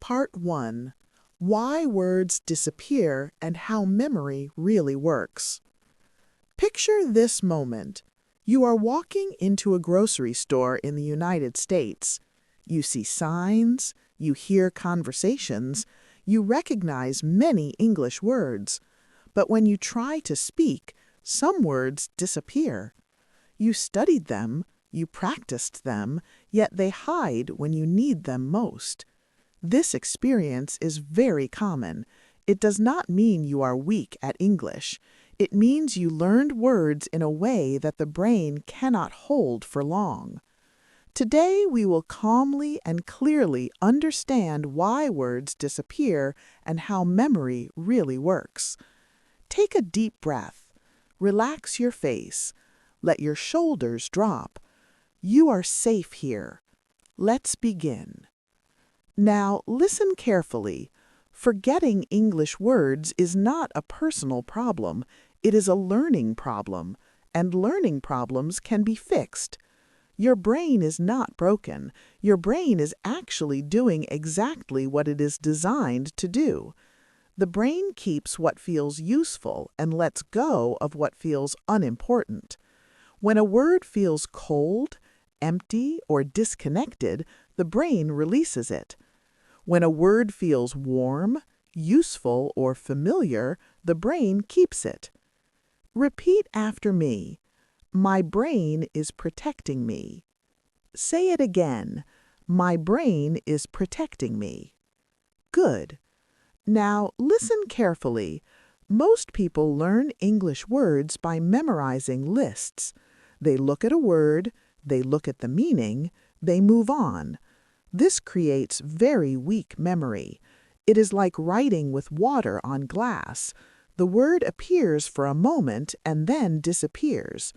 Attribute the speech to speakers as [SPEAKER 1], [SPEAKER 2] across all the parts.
[SPEAKER 1] Part 1. Why Words Disappear and How Memory Really Works. Picture this moment. You are walking into a grocery store in the United States. You see signs, you hear conversations, you recognize many English words. But when you try to speak, some words disappear. You studied them, you practiced them, yet they hide when you need them most. This experience is very common. It does not mean you are weak at English. It means you learned words in a way that the brain cannot hold for long. Today we will calmly and clearly understand why words disappear and how memory really works. Take a deep breath. Relax your face. Let your shoulders drop. You are safe here. Let's begin. Now, listen carefully. Forgetting English words is not a personal problem. It is a learning problem, and learning problems can be fixed. Your brain is not broken. Your brain is actually doing exactly what it is designed to do. The brain keeps what feels useful and lets go of what feels unimportant. When a word feels cold, empty, or disconnected, the brain releases it. When a word feels warm, useful, or familiar, the brain keeps it. Repeat after me. My brain is protecting me. Say it again. My brain is protecting me. Good. Now listen carefully. Most people learn English words by memorizing lists. They look at a word, they look at the meaning, they move on. This creates very weak memory. It is like writing with water on glass. The word appears for a moment and then disappears.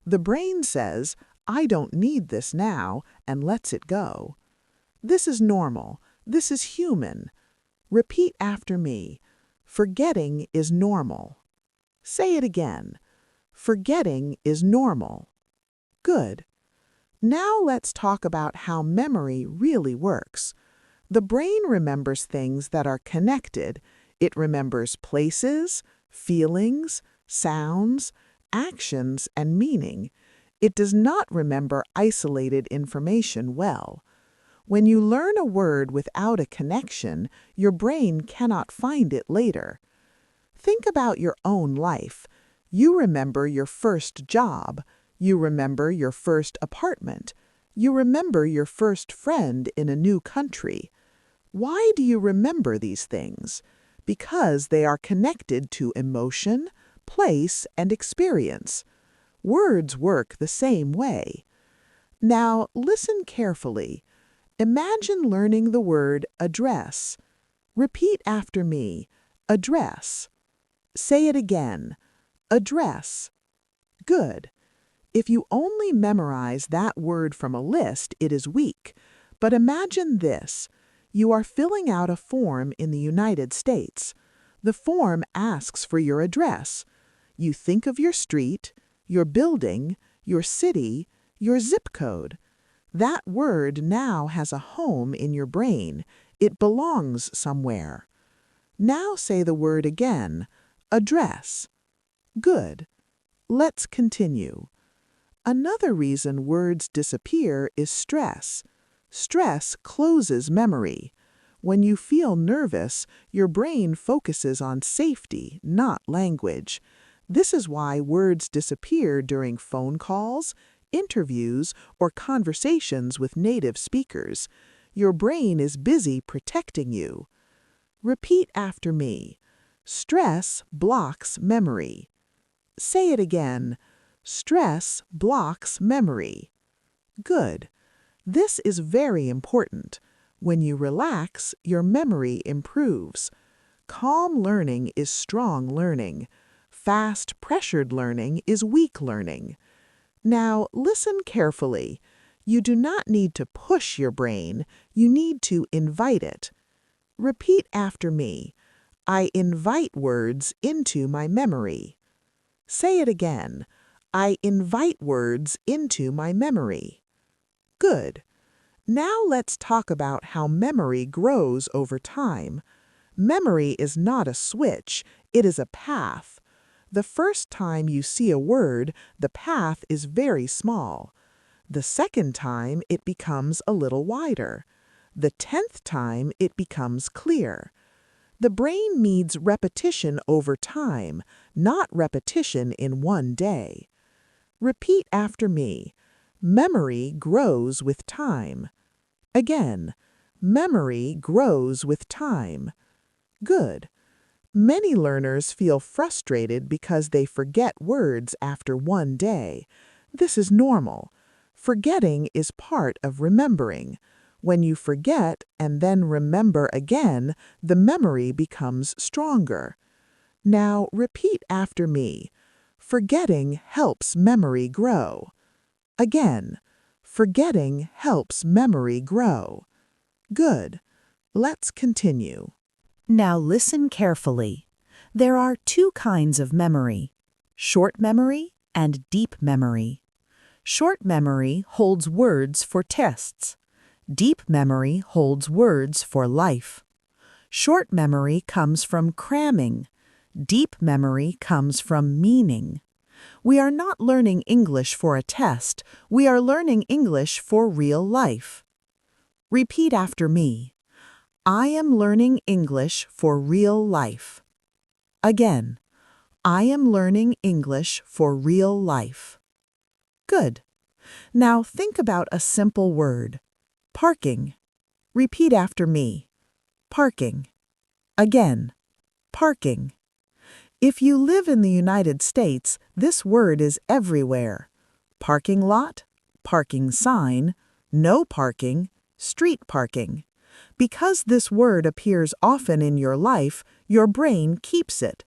[SPEAKER 1] The brain says, "I don't need this now," and lets it go. This is normal. This is human. Repeat after me. Forgetting is normal. Say it again. Forgetting is normal. Good. Now let's talk about how memory really works. The brain remembers things that are connected. It remembers places, feelings, sounds, actions, and meaning. It does not remember isolated information well. When you learn a word without a connection, your brain cannot find it later. Think about your own life. You remember your first job. You remember your first apartment. You remember your first friend in a new country. Why do you remember these things? Because they are connected to emotion, place, and experience. Words work the same way. Now, listen carefully. Imagine learning the word address. Repeat after me. Address. Say it again. Address. Good. If you only memorize that word from a list, it is weak. But imagine this. You are filling out a form in the United States. The form asks for your address. You think of your street, your building, your city, your zip code. That word now has a home in your brain. It belongs somewhere. Now say the word again. Address. Good. Let's continue. Another reason words disappear is stress. Stress closes memory. When you feel nervous, your brain focuses on safety, not language. This is why words disappear during phone calls, interviews, or conversations with native speakers. Your brain is busy protecting you. Repeat after me. Stress blocks memory. Say it again. Stress blocks memory. Good. This is very important. When you relax, your memory improves. Calm learning is strong learning. Fast, pressured learning is weak learning. Now, listen carefully. You do not need to push your brain. You need to invite it. Repeat after me. I invite words into my memory. Say it again. I invite words into my memory. Good. Now let's talk about how memory grows over time. Memory is not a switch, it is a path. The first time you see a word, the path is very small. The second time, it becomes a little wider. The 10th time, it becomes clear. The brain needs repetition over time, not repetition in one day. Repeat after me. Memory grows with time. Again, memory grows with time. Good. Many learners feel frustrated because they forget words after one day. This is normal. Forgetting is part of remembering. When you forget and then remember again, the memory becomes stronger. Now repeat after me. Forgetting helps memory grow. Again, forgetting helps memory grow. Good. Let's continue.
[SPEAKER 2] Now listen carefully. There are two kinds of memory: short memory and deep memory. Short memory holds words for tests. Deep memory holds words for life. Short memory comes from cramming. Deep memory comes from meaning. We are not learning English for a test. We are learning English for real life. Repeat after me. I am learning English for real life. Again, I am learning English for real life. Good. Now think about a simple word. Parking. Repeat after me. Parking. Again, parking. If you live in the United States, this word is everywhere. Parking lot, parking sign, no parking, street parking. Because this word appears often in your life, your brain keeps it.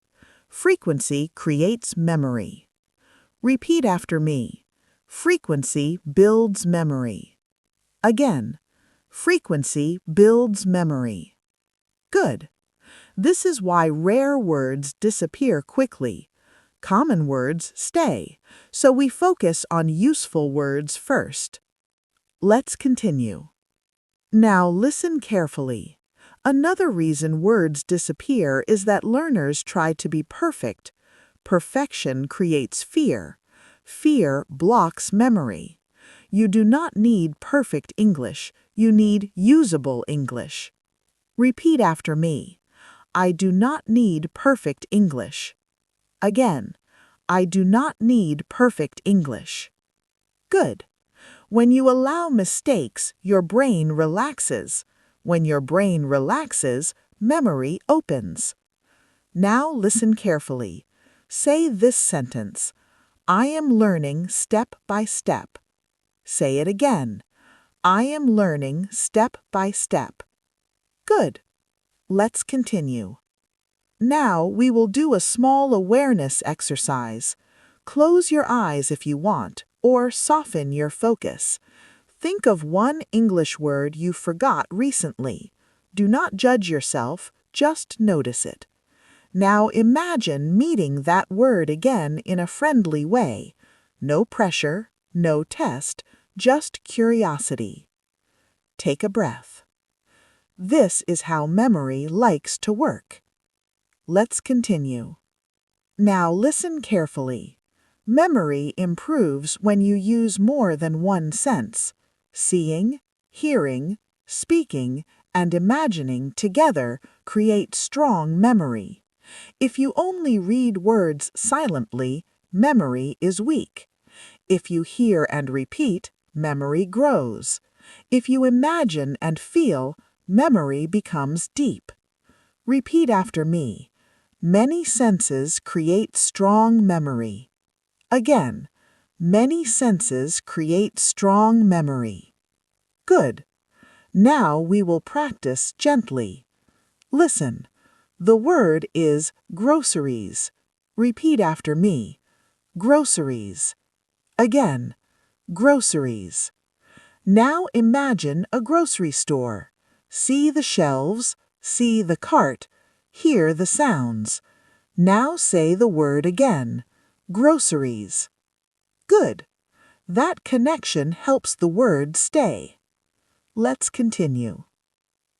[SPEAKER 2] Frequency creates memory. Repeat after me. Frequency builds memory. Again, frequency builds memory. Good. This is why rare words disappear quickly. Common words stay, so we focus on useful words first. Let's continue. Now listen carefully. Another reason words disappear is that learners try to be perfect. Perfection creates fear. Fear blocks memory. You do not need perfect English. You need usable English. Repeat after me. I do not need perfect English. Again, I do not need perfect English. Good. When you allow mistakes, your brain relaxes. When your brain relaxes, memory opens. Now listen carefully. Say this sentence. I am learning step by step. Say it again. I am learning step by step. Good. Let's continue. Now we will do a small awareness exercise. Close your eyes if you want, or soften your focus. Think of one English word you forgot recently. Do not judge yourself, just notice it. Now imagine meeting that word again in a friendly way. No pressure, no test, just curiosity. Take a breath. This is how memory likes to work. Let's continue. Now listen carefully. Memory improves when you use more than one sense. Seeing, hearing, speaking, and imagining together create strong memory. If you only read words silently, memory is weak. If you hear and repeat, memory grows. If you imagine and feel, memory becomes deep. Repeat after me. Many senses create strong memory. Again, many senses create strong memory. Good. Now we will practice gently. Listen. The word is groceries. Repeat after me. Groceries. Again, groceries. Now imagine a grocery store. See the shelves, see the cart, hear the sounds. Now say the word again. Groceries. Good. That connection helps the word stay.
[SPEAKER 1] Let's continue.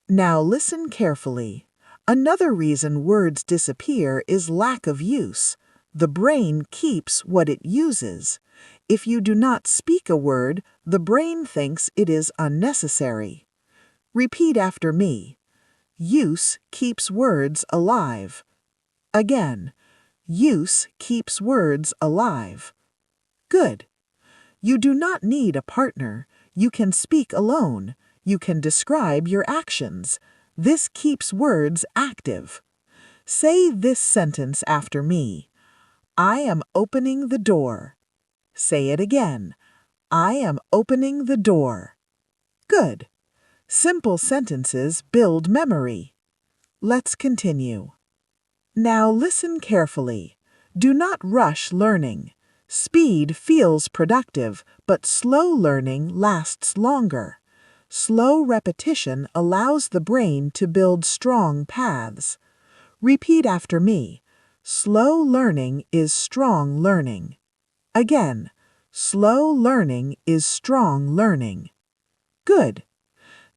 [SPEAKER 1] Now listen carefully. Another reason words disappear is lack of use. The brain keeps what it uses. If you do not speak a word, the brain thinks it is unnecessary. Repeat after me. Use keeps words alive. Again, use keeps words alive. Good. You do not need a partner. You can speak alone. You can describe your actions. This keeps words active. Say this sentence after me. I am opening the door. Say it again. I am opening the door. Good. Simple sentences build memory. Let's continue. Now listen carefully. Do not rush learning. Speed feels productive, but slow learning lasts longer. Slow repetition allows the brain to build strong paths. Repeat after me. Slow learning is strong learning. Again, slow learning is strong learning. Good.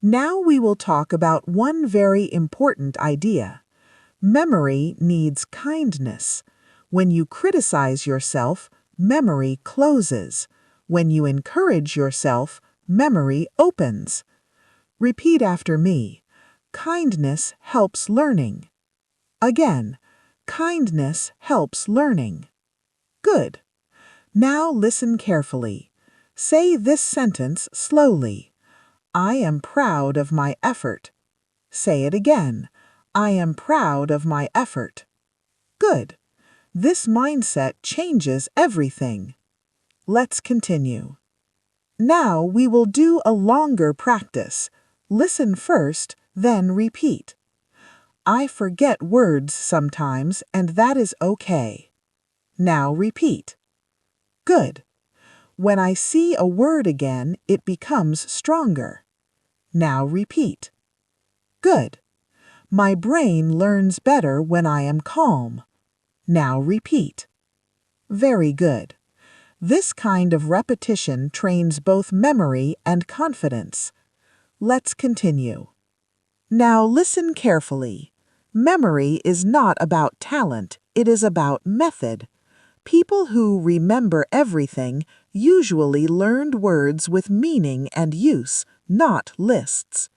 [SPEAKER 1] Now we will talk about one very important idea. Memory needs kindness. When you criticize yourself, memory closes. When you encourage yourself, memory opens. Repeat after me. Kindness helps learning. Again, kindness helps learning. Good. Now listen carefully. Say this sentence slowly. I am proud of my effort. Say it again. I am proud of my effort. Good. This mindset changes everything. Let's continue. Now we will do a longer practice. Listen first, then repeat. I forget words sometimes, and that is okay. Now repeat. Good. When I see a word again, it becomes stronger. Now repeat. Good. My brain learns better when I am calm. Now repeat. Very good. This kind of repetition trains both memory and confidence. Let's continue. Now listen carefully. Memory is not about talent, it is about method. People who remember everything usually learned words with meaning and use, not lists.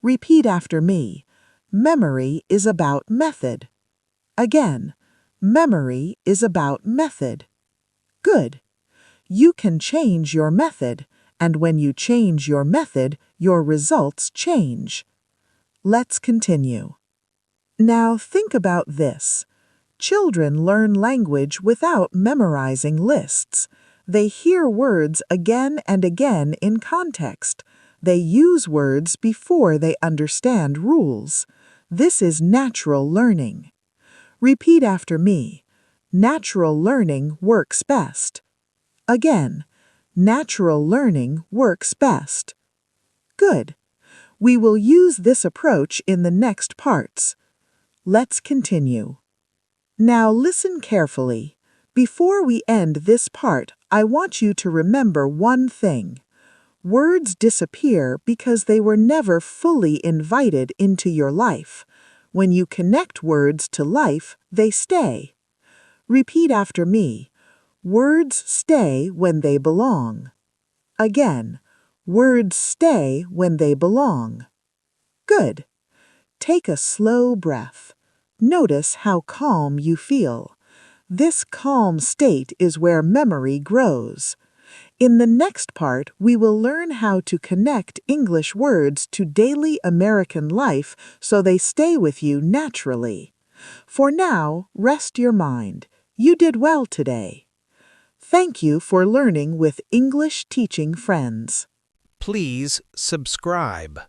[SPEAKER 1] Repeat after me. Memory is about method. Again, memory is about method. Good. You can change your method, and when you change your method, your results change. Let's continue. Now think about this. Children learn language without memorizing lists. They hear words again and again in context. They use words before they understand rules. This is natural learning. Repeat after me. Natural learning works best. Again, natural learning works best. Good. We will use this approach in the next parts. Let's continue. Now listen carefully. Before we end this part, I want you to remember one thing. Words disappear because they were never fully invited into your life. When you connect words to life, they stay. Repeat after me. Words stay when they belong. Again, words stay when they belong. Good. Take a slow breath. Notice how calm you feel. This calm state is where memory grows. In the next part, we will learn how to connect English words to daily American life so they stay with you naturally. For now, rest your mind. You did well today. Thank you for learning with English Teaching Friends.
[SPEAKER 3] Please subscribe.